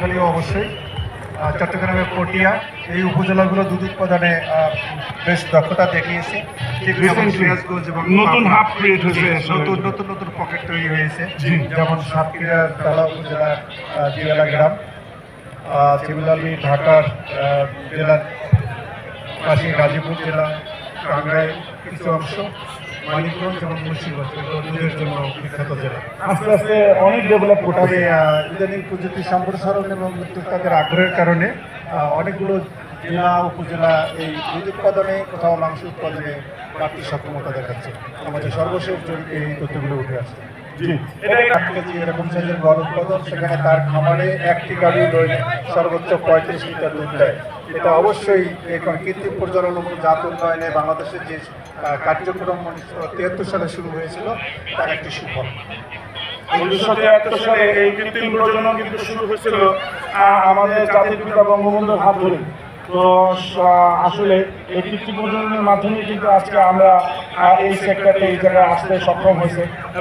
নোয়াখালীও অবশ্যই, চট্টগ্রামের পটিয়া, এই উপজেলাগুলো দুধ উৎপাদনে বেশ দক্ষতা দেখিয়েছে। ঠিক যেমন সিরাজগঞ্জ এবং নতুন হাব ক্রিয়েট হয়েছে, নতুন নতুন নতুন পকেট তৈরি হয়েছে, যেমন সাতক্ষীরার তালা উপজেলার জিয়ালা গ্রাম, সিমিলারলি ঢাকার জেলার পাশে গাজীপুর জেলা, টাঙ্গাইল কিছু অংশ, মানিকগঞ্জ এবং মুন্সিগঞ্জ দুধের জন্য বিখ্যাত জেলা। আস্তে আস্তে অনেক ডেভেলপ করতে তবে ইদানিং প্রযুক্তি সম্প্রসারণ এবং তাদের আগ্রহের কারণে অনেকগুলো জেলা উপজেলা এই দুধ উৎপাদনে, কোথাও মাংস উৎপাদনে বাড়তি সক্ষমতা দেখাচ্ছে। আমাদের সর্বশেষ জরিপে এই তথ্যগুলো উঠে আসছে। এরকম সাইজের গড় উৎপাদন, সেখানে তার খামারে একটি গাড়ি সর্বোচ্চ 35 লিটার দুধ দেয়। এটা অবশ্যই এখন কৃত্রিম প্রজনন ও জাত উন্নয়নে বাংলাদেশের যে কার্যক্রম 1973 সালে শুরু হয়েছিল তার একটি সুফল। 1973 সালে এই কৃত্রিম প্রজনন কিন্তু শুরু হয়েছিল আমাদের জাতির পিতা বঙ্গবন্ধুর হাত ধরে। তো আসলে এই কৃত্রিম প্রজননের মাধ্যমে কিন্তু আজকে আমরা এই সেক্টরটা এই জায়গায় আসতে সক্ষম হয়েছে।